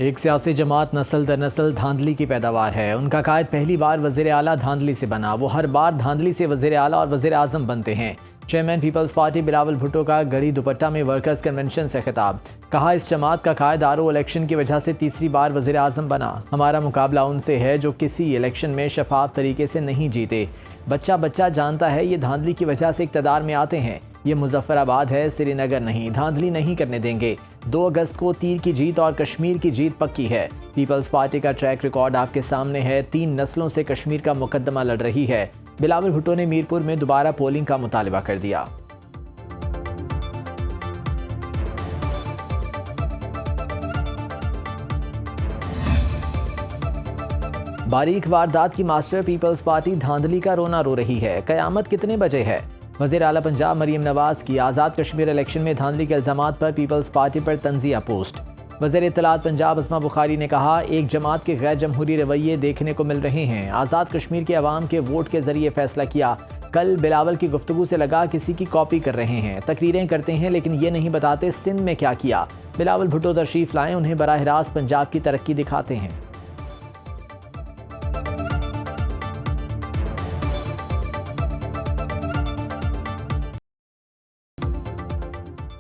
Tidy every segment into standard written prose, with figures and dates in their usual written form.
एक सियासी जमात नस्ल दर नस्ल धांधली की पैदावार है। उनका कायद पहली बार वज़ीर आला धांधली से बना। वो हर बार धांधली से वज़ीर आला और वज़ीर आज़म बनते हैं। Chairman peoples party Bilawal Bhutto का गड़ी दुपट्टा में वर्कर्स कन्वेंशन से खिताब। कहा, इस जमात का कायद आरओ इलेक्शन की वजह से तीसरी बार वज़ीर आज़म बना। हमारा मुकाबला उनसे है जो किसी इलेक्शन में शफाफ तरीके से नहीं जीते। बच्चा बच्चा जानता है ये धांधली की वजह से इक़्तिदार में आते हैं। ये मुजफ्फराबाद है, श्रीनगर नहीं। धांधली नहीं करने देंगे। 2 अगस्त को तीर की जीत और कश्मीर की जीत पक्की है। पीपल्स पार्टी का ट्रैक रिकॉर्ड आपके सामने है। 3 नस्लों से कश्मीर का मुकदमा लड़ रही है। बिलावल भुट्टो ने मीरपुर में दोबारा पोलिंग का मुतालबा कर दिया। बारीक वारदात की मास्टर पीपल्स पार्टी धांधली का रोना रो रही है। कयामत कितने बजे है? वज़ीर आला पंजाब मरीम नवाज की आज़ाद कश्मीर इलेक्शन में धांधली के इल्ज़ामात पर पीपल्स पार्टी पर तंज़िया पोस्ट। वज़ीर इत्तलात पंजाब अस्मा बुखारी ने कहा, एक जमात के गैर जमहूरी रवैये देखने को मिल रहे हैं। आज़ाद कश्मीर के अवाम के वोट के जरिए फैसला किया। कल बिलावल की गुफ्तगू से लगा किसी की कॉपी कर रहे हैं। तकरीरें करते हैं लेकिन ये नहीं बताते सिंध में क्या किया। बिलावल भुट्टो तशरीफ लाएं, उन्हें बराह रास्त पंजाब की तरक्की दिखाते हैं।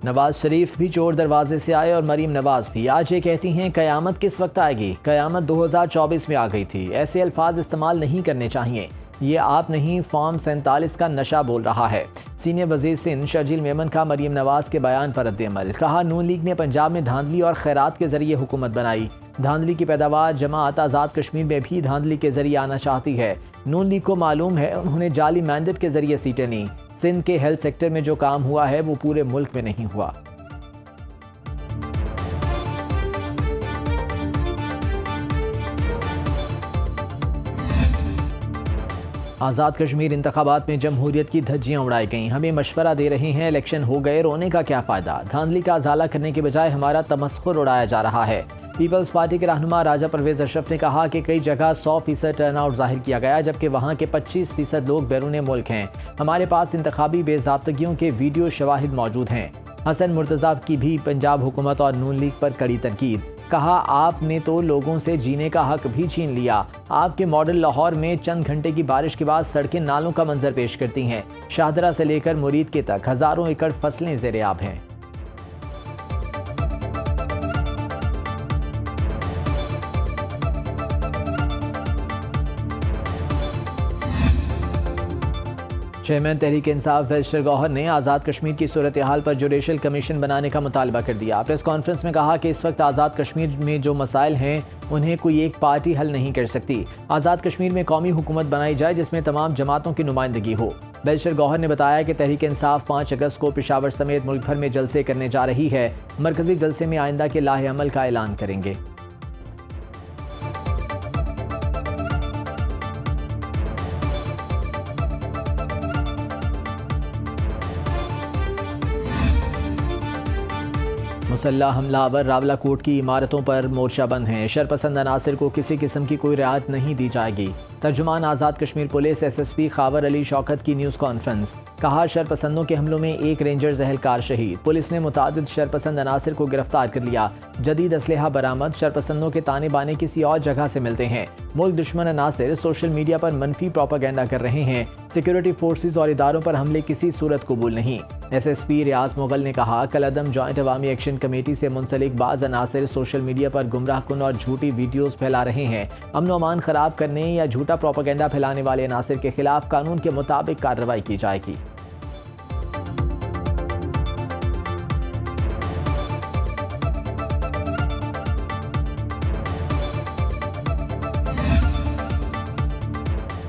नवाज शरीफ भी चोर दरवाजे से आए और मरीम नवाज भी। आज ये कहती हैं कयामत किस वक्त आएगी? कयामत 2024 में आ गई थी। ऐसे अल्फाज इस्तेमाल नहीं करने चाहिए। ये आप नहीं, फॉर्म 47 का नशा बोल रहा है। सीनियर वजीर सिंध शर्जील मेमन का मरीम नवाज के बयान पर रद्द-ए-अमल। कहा, नून लीग ने पंजाब में धांधली और खैरात के जरिए हुकूमत बनाई। धांधली की पैदावार जमात आज़ाद कश्मीर में भी धांधली के जरिए आना चाहती है। नून लीग को मालूम है उन्होंने जाली मैंडेट के जरिए सीटें ली। सिंध के हेल्थ सेक्टर में जो काम हुआ है वो पूरे मुल्क में नहीं हुआ। आज़ाद कश्मीर इंतखाबात में जमहूरियत की धज्जियां उड़ाई गईं। हमें मशवरा दे रहे हैं इलेक्शन हो गए, रोने का क्या फ़ायदा? धांधली का अजाला करने के बजाय हमारा तमस्खुर उड़ाया जा रहा है। पीपल्स पार्टी के रहनुमा राजा परवेज अशरफ ने कहा कि कई जगह 100% टर्नआउट जाहिर किया गया, जबकि वहाँ के 25% लोग बैरून मुल्क हैं। हमारे पास इंतखाबी बेज़ाब्तगियों के वीडियो शवाहिद मौजूद हैं। हसन मुर्तज़ा की भी पंजाब हुकूमत और नून लीग पर कड़ी तनकीद। कहा, आपने तो लोगों से जीने का हक भी छीन लिया। आपके मॉडल लाहौर में चंद घंटे की बारिश के बाद सड़कें नालों का मंजर पेश करती हैं। शाहदरा से लेकर मुरीद के तक हज़ारों एकड़ फसलें ज़ेर-ए-आब हैं। चेयरमैन तहरीक इंसाफ बैरिस्टर गौहर ने आज़ाद कश्मीर की सूरत हाल पर जुडिशल कमीशन बनाने का मुतालबा कर दिया। प्रेस कॉन्फ्रेंस में कहा कि इस वक्त आज़ाद कश्मीर में जो मसाइल हैं उन्हें कोई एक पार्टी हल नहीं कर सकती। आज़ाद कश्मीर में कौमी हुकूमत बनाई जाए जिसमें तमाम जमातों की नुमाइंदगी हो। बैरिस्टर गौहर ने बताया कि तहरीक इंसाफ 5 अगस्त को पेशावर समेत मुल्क भर में जलसे करने जा रही है। मरकजी जलसे में आइंदा के लाहे अमल का ऐलान करेंगे। मुसल्लह हमलावर रावलाकोट की इमारतों पर मोर्चा बंद हैं। शरपसंद अनासिर को किसी किस्म की कोई रियायत नहीं दी जाएगी। तर्जुमान आज़ाद कश्मीर पुलिस SSP खावर अली शौकत की न्यूज़ कॉन्फ्रेंस। कहा, शरपसंदों के हमलों में एक रेंजर जहलकार शहीद। पुलिस ने मुतादिद शरपसंद अनासिर को गिरफ्तार कर लिया। जदीद असलहा बरामद। शरपसंदों के ताने बाने किसी और जगह से मिलते हैं। मुल्क दुश्मन अनासिर सोशल मीडिया पर मनफी प्रोपागेंडा कर रहे हैं। सिक्योरिटी फोर्सेज और इदारों पर हमले किसी सूरत कबूल नहीं। SSP रियाज मुगल ने कहा, कलअदम जॉइंट अवामी एक्शन कमेटी से मुंसलिक बाज़ अनासिर सोशल मीडिया पर गुमराहकुन और झूठी वीडियोज़ फैला रहे हैं। अमन व अमान खराब करने या झूठा प्रोपागेंडा फैलाने वाले अनासिर के खिलाफ कानून के मुताबिक कार्रवाई की जाएगी।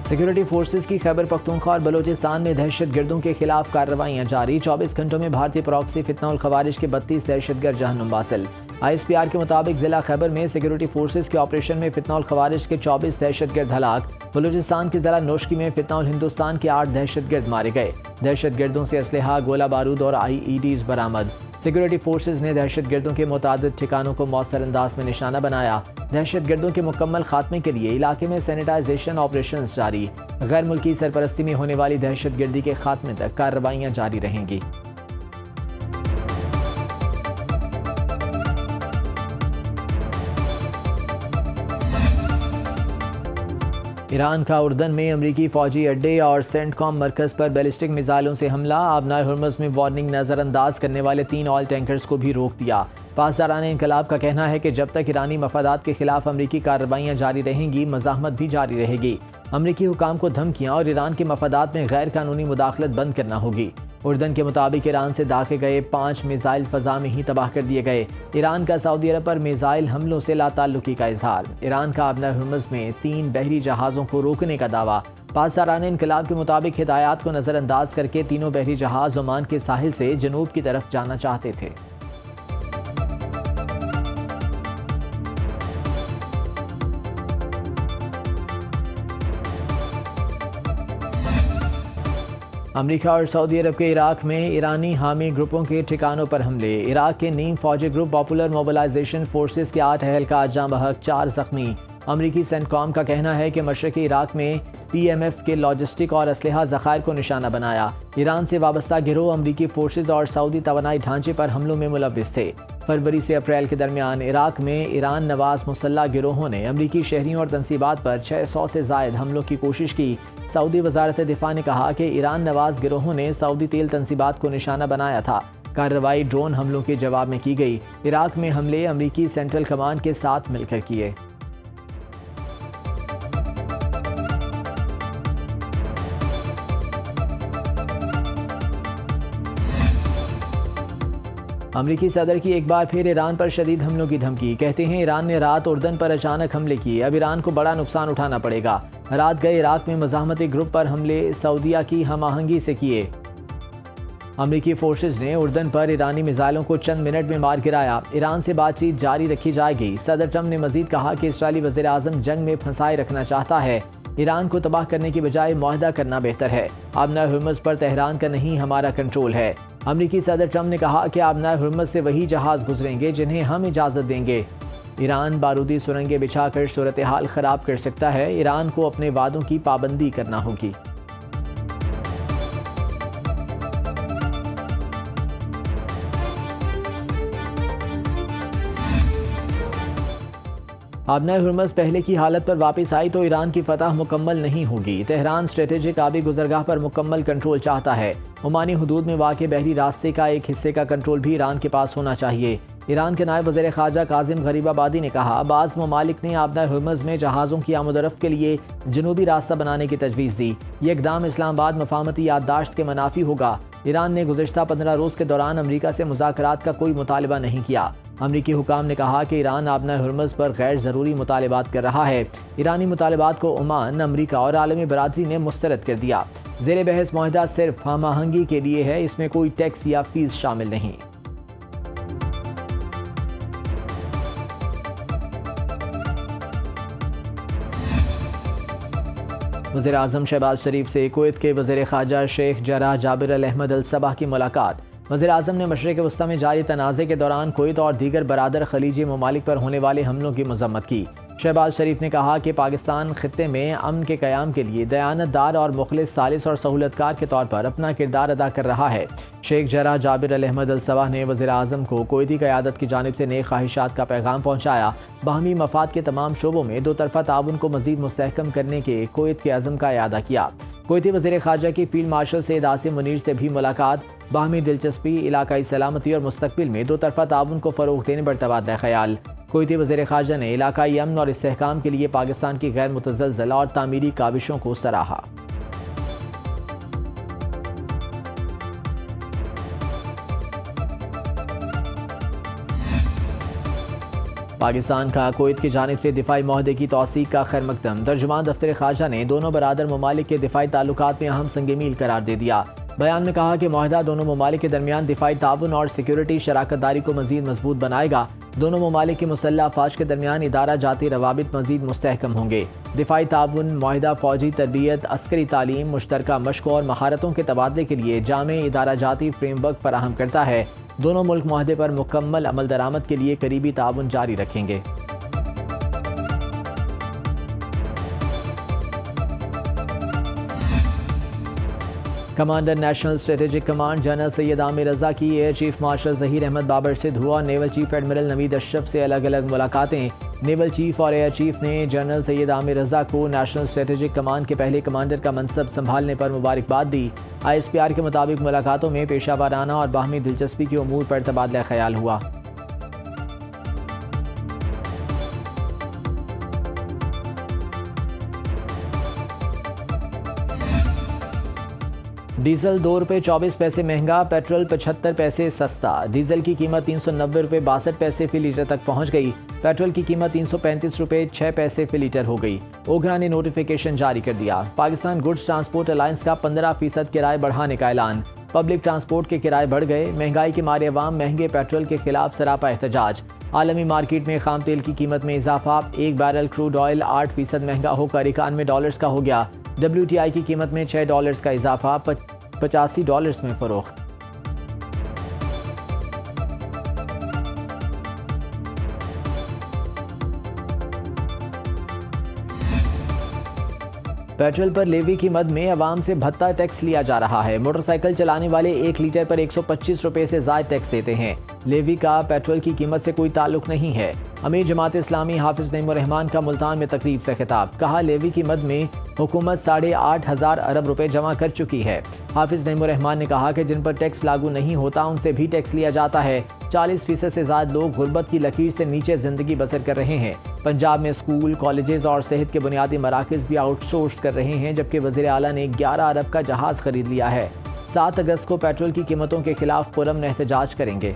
सिक्योरिटी फोर्सेज की खैबर पख्तूनख्वा और बलोचिस्तान में दहशत गर्दों के खिलाफ कार्रवाइयाँ जारी। 24 घंटों में भारतीय प्रॉक्सी फितना उल खवारिज के 32 दहशतगर्द जहन्नुम वासिल। ISPR के मुताबिक जिला खैबर में सिक्योरिटी फोर्सेज के ऑपरेशन में फितना उल खवारिज के 24 दहशतगर्द हलाक। बलूचिस्तान के जिला नोशकी में फितना उल हिंदुस्तान के 8 दहशतगर्द मारे गए। दहशतगर्दों से असलहा, गोला बारूद और IEDs बरामद। सिक्योरिटी फोर्सेज ने दहशतगर्दों के मुतादिद ठिकानों को मौसर अंदाज में निशाना बनाया। दहशतगर्दों के मुकम्मल खात्मे के लिए इलाके में सैनिटाइजेशन ऑपरेशंस जारी। गैर मुल्की सरपरस्ती में होने वाली दहशतगर्दी के खात्मे तक कार्रवाइयाँ जारी रहेंगी। ईरान का उर्दन में अमरीकी फौजी अड्डे और सेंटकॉम मरकज़ पर बैलिस्टिक मिसाइलों से हमला। आबनाए हुर्मुज़ में वार्निंग नज़रअंदाज करने वाले 3 ऑयल टैंकर्स को भी रोक दिया। पासदारान इनकलाब का कहना है कि जब तक ईरानी मफादात के खिलाफ अमरीकी कार्रवाइयाँ जारी रहेंगी, मज़ाहमत भी जारी रहेगी। अमरीकी हुकाम को धमकियाँ और ईरान के मफादात में गैर कानूनी मुदाखलत बंद करना होगी। उर्दन के मुताबिक ईरान से दागे गए 5 मिसाइल फ़ज़ा में ही तबाह कर दिए गए। ईरान का सऊदी अरब पर मिसाइल हमलों से लाताल्लुकी का इजहार। ईरान का आबनाए हुर्मुज़ में 3 बहरी जहाज़ों को रोकने का दावा। पासदारान इनकलाब के मुताबिक हिदायत को नज़रअंदाज करके तीनों बहरी जहाज़ ओमान के साहिल से जनूब की तरफ जाना चाहते थे। अमरीका और सऊदी अरब के इराक में ईरानी हामी ग्रुपों के ठिकानों पर हमले। इराक के नीम फौजी ग्रुप पॉपुलर मोबिलाइजेशन फोर्सेस के 8 अहलकार जाँ बहक, 4 जख्मी। अमरीकी सेंटकॉम का कहना है कि मशरक़ी इराक में PMF के लॉजिस्टिक और असलहा ज़खायर को निशाना बनाया। ईरान से वाबस्ता गिरोह अमरीकी फोर्सेज और सऊदी तवानाई ढांचे पर हमलों में मुलव्विस थे। फरवरी से अप्रैल के दरमियान इराक में ईरान नवाज मुसल्लह गिरोहों ने अमरीकी शहरियों और तनसीबात पर 600 से ज़ायद हमलों की कोशिश की। सऊदी वजारत दिफा ने कहा कि ईरान नवाज गिरोहों ने सऊदी तेल तनसीबात को निशाना बनाया था। कार्रवाई ड्रोन हमलों के जवाब में की गई। इराक में हमले अमरीकी सेंट्रल कमांड के साथ मिलकर किए। अमरीकी सदर की एक बार फिर ईरान पर शदीद हमलों की धमकी। कहते हैं ईरान ने रात उर्दन पर अचानक हमले किए, अब ईरान को बड़ा नुकसान उठाना पड़ेगा। रात गए इराक में मज़ाहमती ग्रुप पर हमले सऊदिया की हम आहंगी से किए। अमरीकी फोर्सेज ने उर्दन पर ईरानी मिसाइलों को चंद मिनट में मार गिराया। ईरान से बातचीत जारी रखी जाएगी। सदर ट्रंप ने मजीद कहा कि इस्राएली वज़ीर आज़म जंग में फंसाए रखना चाहता है। ईरान को तबाह करने की बजाय मुआहदा करना बेहतर है। आबनाए हुर्मुज़ पर तेहरान का नहीं, हमारा कंट्रोल है। अमरीकी सदर ट्रंप ने कहा कि आबनाए हुर्मुज़ से वही जहाज़ गुजरेंगे जिन्हें हम इजाज़त देंगे। ईरान बारूदी सुरंगें बिछाकर सूरत हाल ख़राब कर सकता है। ईरान को अपने वादों की पाबंदी करना होगी। आबनाए हुर्मुज़ पहले की हालत पर वापस आई तो ईरान की फतह मुकम्मल नहीं होगी। तेहरान स्ट्रेटेजिक आबी गुजरगाह पर मुकम्मल कंट्रोल चाहता है। ओमानी हुदूद में वाक़े बहरी रास्ते का एक हिस्से का कंट्रोल भी ईरान के पास होना चाहिए। ईरान के नायब वज़ीर ख़ारजा काज़िम गरीबाबादी ने कहा, बाज़ ममालिक ने आबनाए हुर्मुज़ में जहाज़ों की आमदरफ़्त के लिए जनूबी रास्ता बनाने की तजवीज़ दी। ये इक़दाम इस्लामाबाद मफाहमती याददाश्त के मनाफी होगा। ईरान ने गुज़िश्ता 15 रोज़ के दौरान अमरीका से मुज़ाकरात का कोई मुतालबा नहीं किया। अमरीकी हुकाम ने कहा कि ईरान आबनाए हुर्मुज़ पर गैर ज़रूरी मुतालबात कर रहा है। ईरानी मुतालबात को ओमान, अमरीका और आलमी बरादरी ने मुस्तरद कर दिया। ज़ेर बहस मुआहदा सिर्फ हम आहंगी के लिए है, इसमें कोई टैक्स या फीस शामिल नहीं। वज़ीर आज़म शहबाज शरीफ से कुवैत के वज़ीर ख़ारजा शेख जराह जाबिर अल अहमद अल सबह की मुलाकात। वज़ीर आज़म ने मशरिक़ वस्ता में जारी तनाज़े के दौरान कुवैत और दीगर बरादर खलीजी ममालिक पर होने वाले हमलों की मज़म्मत की। शहबाज शरीफ ने कहा कि पाकिस्तान खित्ते में अमन के क़याम के लिए दयानतदार और मुखलिस, सालिस और सहूलतकार के तौर पर अपना किरदार अदा कर रहा है। शेख जराह जाबिर अल अहमद अल सबह ने वज़ीर आज़म को कुवैती क़यादत की जानिब से नेक ख्वाहिशात का पैगाम पहुँचाया। बाहमी मफाद के तमाम शोबों में दो तरफ़ा ताउन को मज़ीद मुस्तहकम करने के कुवैत के अज़म का इयादा किया। कुवैती वज़ीर ख़ारजा की फील्ड मार्शल सैयद आसिम मुनीर से भी मुलाकात। बाहमी दिलचस्पी, इलाकाई सलामती और मुस्तक़बिल में दो तरफ़ा ताउन को फ़रोग़ देने पर तबादला ख़याल। कुवैती वज़ीर ख़ारजा ने इलाकाई अमन और इस्तेहकाम के लिए पाकिस्तान की गैर मुतज़लज़ल और तामीरी काविशों को सराहा। पाकिस्तान का कुवैत की जानिब से दिफाई मुआहदे की तौसीक का खैर मकदम। तर्जुमान दफ्तर ख़ारजा ने दोनों बरादर ममालिक के दिफाई ताल्लुकात में अहम संग मील करार दे दिया। बयान में कहा कि मुआहदा दोनों ममालिक के दरमियान दिफाई ताउन और सिक्योरिटी शराकत दारी को मज़ीद मजबूत बनाएगा। दोनों ममालिक की मुसल्लह अफ़वाज के दरमियान इदारा जाती रवाबित मज़ीद मुस्तहकम होंगे। दिफाई ताउन मुआहदा फ़ौजी तरबियत, अस्करी तालीम, मुश्तरका मश्क और महारतों के तबादले के लिए जामे इदारा जाती फ्रेमवर्क फराहम करता है। दोनों मुल्क मुआहदे पर मुकम्मल अमल दरामद के लिए करीबी ताउन जारी रखेंगे। Commander national strategic command general Syed Aamir Raza की air chief marshal Zaheer Ahmed Babar से हुआ naval chief admiral Naveed Ashraf से अलग अलग मुलाकातें। नेवल चीफ और एयर चीफ ने जनरल सैयद आमिर रजा को नेशनल स्ट्रेटेजिक कमांड के पहले कमांडर का मनसब संभालने पर मुबारकबाद दी। ISPR के मुताबिक मुलाकातों में पेशा वाराना और बाहमी दिलचस्पी के उमूर पर तबादला ख्याल हुआ। डीजल 2 रुपये 24 पैसे महंगा, पेट्रोल 75 पैसे सस्ता। डीजल की कीमत 390 रुपये 62 पैसे फी लीटर तक पहुंच गई। पेट्रोल की कीमत 335 रुपये 6 पैसे फी लीटर हो गई। ओगरा ने नोटिफिकेशन जारी कर दिया। पाकिस्तान गुड्स ट्रांसपोर्ट अलायंस का 15% किराए बढ़ाने का ऐलान। पब्लिक ट्रांसपोर्ट के किराए बढ़ गए। महंगाई के मारे अवाम महंगे पेट्रोल के खिलाफ सरापा एहतजाज। आलमी मार्केट में खाम तेल की कीमत में इजाफा। 1 बैरल क्रूड ऑयल 8% महंगा होकर $91 का हो गया। WTI की कीमत में $6 का इजाफा, $85 में फरोख्त। पेट्रोल पर लेवी की मद में अवाम से भत्ता टैक्स लिया जा रहा है। मोटरसाइकिल चलाने वाले 1 लीटर पर 125 रुपये से ज़ायद टैक्स देते हैं। लेवी का पेट्रोल की कीमत से कोई ताल्लुक नहीं है। अमीर जमात इस्लामी हाफिज नईमुर रहमान का मुल्तान में तकरीब से खिताब। कहा, लेवी की मद में हुकूमत 8,500 अरब रुपए जमा कर चुकी है। हाफिज नईमुर रहमान ने कहा कि जिन पर टैक्स लागू नहीं होता उनसे भी टैक्स लिया जाता है। 40% से ज़्यादा लोग गुर्बत की लकीर से नीचे ज़िंदगी बसर कर रहे हैं। पंजाब में स्कूल, कॉलेजेस और सेहत के बुनियादी मराकज़ भी आउटसोर्स कर रहे हैं, जबकि वज़ीर आला ने 11 अरब का जहाज़ खरीद लिया है। 7 अगस्त को पेट्रोल की कीमतों के खिलाफ पुरअमन एहतजाज करेंगे।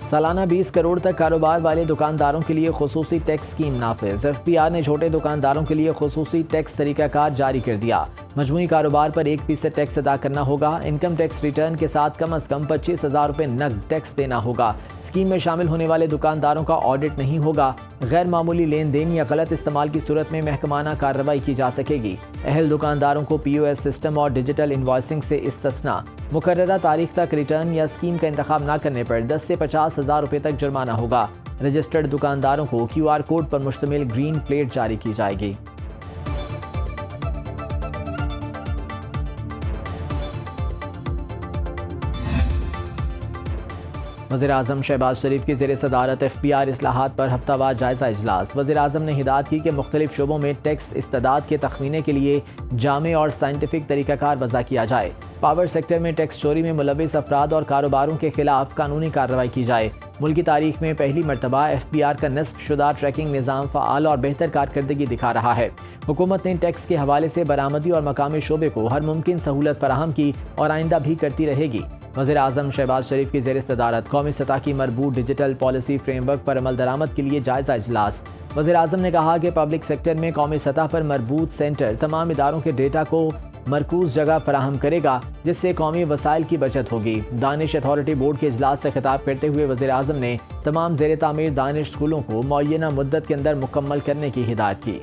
सालाना 20 करोड़ तक कारोबार वाले दुकानदारों के लिए खुसूसी टैक्स स्कीम नाफिज। FPR ने छोटे दुकानदारों के लिए खुसूसी टैक्स तरीकाकार जारी कर दिया। मजमूई कारोबार पर 1% टैक्स अदा करना होगा। इनकम टैक्स रिटर्न के साथ कम अज़ कम 25,000 रुपये नकद टैक्स देना होगा। स्कीम में शामिल होने वाले दुकानदारों का ऑडिट नहीं होगा। गैर मामूली लेन देन या गलत इस्तेमाल की सूरत में महकमाना कार्रवाई की जा सकेगी। अहल दुकानदारों को POS सिस्टम और डिजिटल इनवॉइसिंग से इस्तिस्ना। मुकर्ररा तारीख तक रिटर्न या स्कीम का इंतखाब न करने पर 10 से 50,000 रुपये तक जुर्माना होगा। रजिस्टर्ड दुकानदारों को QR कोड पर मुश्तमिल ग्रीन प्लेट जारी की जाएगी। वज़ीर-ए-आज़म शहबाज शरीफ की ज़ेर सदारत FPR इस्लाहात पर हफ्तावार जायज़ा इजलास। वज़ीर-ए-आज़म ने हिदायत की कि मुख्तलिफ शोबों में टैक्स इस्तेदाद के तखमीने के लिए जामे और साइंटिफिक तरीक़ाकार वज़ा किया जाए। पावर सेक्टर में टैक्स चोरी में मुलविस अफराद और कारोबारों के खिलाफ कानूनी कार्रवाई की जाए। मुल्क की तारीख में पहली मरतबा FPR का नस्ब शुदा ट्रैकिंग निज़ाम फ़आल और बेहतर कारकर्दगी दिखा रहा है। हुकूमत ने टैक्स के हवाले से बरामदी और मकामी शोबे को हर मुमकिन सहूलत फराहम की और आइंदा भी करती रहेगी। वज़ीर-ए-आज़म शहबाज शरीफ की ज़ेर सदारत कौमी सतह की मरबूत डिजिटल पॉलिसी फ्रेमवर्क पर अमल दरामद के लिए जायज़ा इजलास। वज़ीर-ए-आज़म ने कहा कि पब्लिक सेक्टर में कौमी सतह पर मरबूत सेंटर तमाम इदारों के डेटा को मरकूज़ जगह फराहम करेगा, जिससे कौमी वसाइल की बचत होगी। दानिश अथॉरिटी बोर्ड के इजलास से खिताब करते हुए वज़ीर-ए-आज़म ने तमाम ज़ेर तामीर दानिश स्कूलों को मुअय्यना मुद्दत के अंदर मुकम्मल करने की हिदायत की।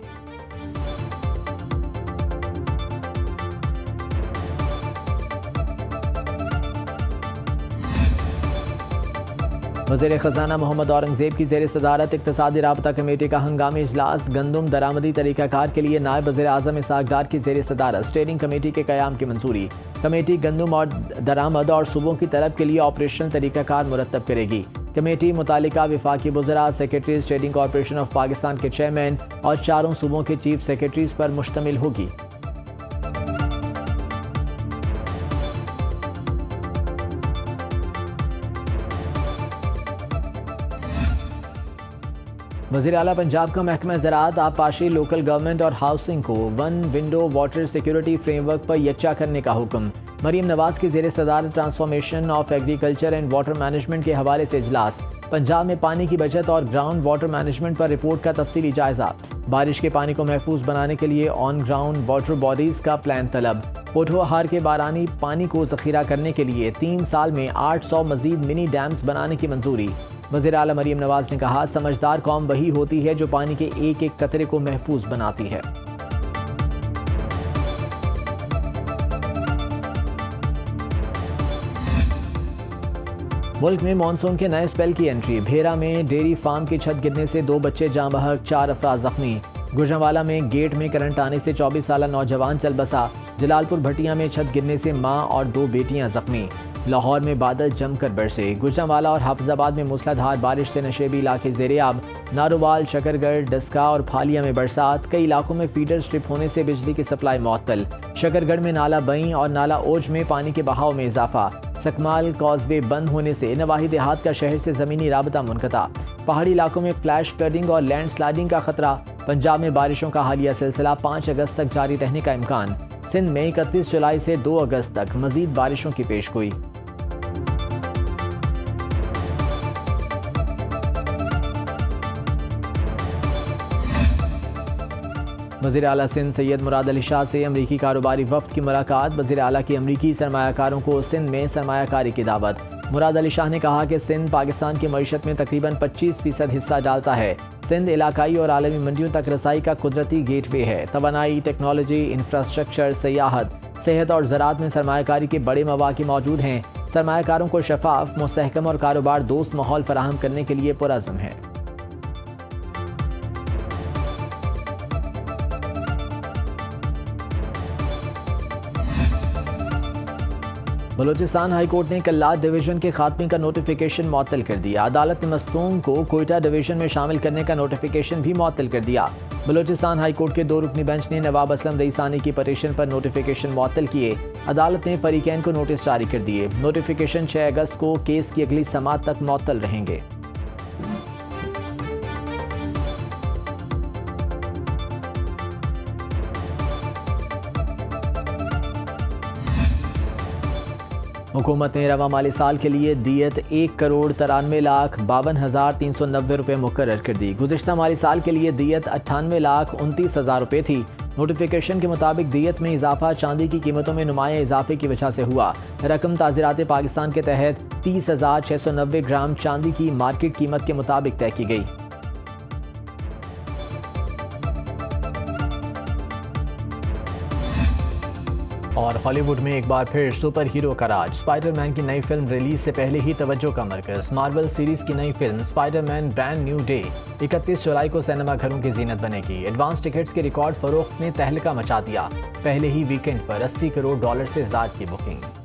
वज़ीर ख़ज़ाना मोहम्मद औरंगज़ेब की ज़ेर सदारत इक़्तिसादी राबता कमेटी का हंगामी इजलास। गंदम दरामदी तरीक़ाकार के लिए नायब वज़ीर-ए-आज़म इसहाक़ डार की ज़ेर सदारत स्टीयरिंग कमेटी के क़याम की मंजूरी। कमेटी गंदम और दरामद और सूबों की तलब के लिए ऑपरेशनल तरीक़ाकार मुरतब करेगी। कमेटी मुतालिका विफाकी वज़रा, secretaries, trading corporation of Pakistan के चेयरमैन और 4 सूबों के चीफ सेक्रेटरीज़ पर मुश्तमिल होगी। वज़ीर आला पंजाब का महकमा ज़राअत, आबपाशी, लोकल गवर्नमेंट और हाउसिंग को 1 विंडो वाटर सिक्योरिटी फ्रेमवर्क पर यकजा करने का हुक्म। मरीम नवाज की ज़ेर सदारत transformation of agriculture and water management के हवाले से इजलास। पंजाब में पानी की बचत और ग्राउंड वाटर मैनेजमेंट पर रिपोर्ट का तफसीली जायजा। बारिश के पानी को महफूज बनाने के लिए ऑन ग्राउंड वाटर बॉडीज का प्लान तलब। पोठोहार के बारानी पानी को ज़ख़ीरा करने के लिए 3 साल में 800 मजीद मिनी डैम्स बनाने की मंजूरी। वज़ीर आला मरीम नवाज ने कहा, समझदार कौम वही होती है जो पानी के एक एक कतरे को महफूज बनाती है। मुल्क में मानसून के नए स्पेल की एंट्री। भेरा में डेयरी फार्म की छत गिरने से 2 बच्चे जाँ बहक, 4 अफराद जख्मी। गुजरांवाला में गेट में करंट आने से 24 साल नौजवान चल बसा। जलालपुर भटिया में छत गिरने से मां और 2 बेटियां जख्मी। लाहौर में बादल जमकर बरसे। गुजरांवाला और हाफिजाबाद में मूसलाधार बारिश से नशेबी इलाके ज़ेरे-आब। नारोवाल, शकरगढ़, डस्का और फालिया में बरसात। कई इलाकों में फीडर स्ट्रिप होने से बिजली की सप्लाई मुअत्तल। शकरगढ़ में नाला बई और नाला ओज में पानी के बहाव में इजाफा। सकमाल कॉजवे बंद होने से नवाही देहात का शहर से ज़मीनी राबता मुनक़ता। पहाड़ी इलाकों में फ्लैश फ्लडिंग और लैंड स्लाइडिंग का खतरा। पंजाब में बारिशों का हालिया सिलसिला 5 अगस्त तक जारी रहने का इम्कान। सिंध में 31 जुलाई से 2 अगस्त तक मजीद बारिशों की पेशगोई। वज़ीर आला सिंध सैयद मुराद अली शाह से अमरीकी कारोबारी वफ्द की मुलाकात। वज़ीर आला की अमरीकी सरमायाकारों को सिंध में सरमायाकारी की दावत। मुराद अली शाह ने कहा कि सिंध पाकिस्तान की मईशत में तकरीबन 25% हिस्सा डालता है। सिंध इलाकाई और आलमी मंडियों तक रसाई का कुदरती गेटवे है। तवानाई, टेक्नोलॉजी, इंफ्रास्ट्रक्चर, सियाहत, सेहत और ज़राअत में सरमायाकारी के बड़े मौक़े मौजूद हैं। सरमायाकारों को शफाफ, मुस्तहकम और कारोबार दोस्त माहौल फराहम करने के लिए पुरअज़्म है। बलूचिस्तान हाई कोर्ट ने कल्लात डिवीज़न के खात्मे का नोटिफिकेशन मुअत्तल कर दिया। अदालत ने मस्तूम को कोयटा डिवीज़न में शामिल करने का नोटिफिकेशन भी मुअत्तल कर दिया। बलूचिस्तान हाई कोर्ट के 2 रुकनी बेंच ने नवाब असलम रईसानी की पटिशन पर नोटिफिकेशन मुअत्तल किए। अदालत ने फरीकैन को नोटिस जारी कर दिए। नोटिफिकेशन 6 अगस्त को केस की अगली समाअत तक मुअत्तल रहेंगे। हुकूमत ने रवा माली साल के लिए दियत 1,93,52,390 रुपये मुकर्रर कर दी। गुज़िश्ता माली साल के लिए दियत 98,29,000 रुपये थी। नोटिफिकेशन के मुताबिक दियत में इजाफा चांदी की कीमतों में नुमाया इजाफे की वजह से हुआ। रकम ताज़ीरात पाकिस्तान के तहत 30,690 ग्राम चांदी की मार्केट कीमत के मुताबिक तय की गई। और हॉलीवुड में एक बार फिर सुपर हीरो का राज। स्पाइडरमैन की नई फिल्म रिलीज से पहले ही तवज्जो का मरकज। मार्वल सीरीज की नई film Spiderman brand new day 31 जुलाई को सिनेमा घरों की जीनत बनेगी। एडवांस टिकट्स के रिकॉर्ड फरोख्त ने तहलका मचा दिया। पहले ही वीकेंड पर $80 करोड़ से ज़्यादा की बुकिंग।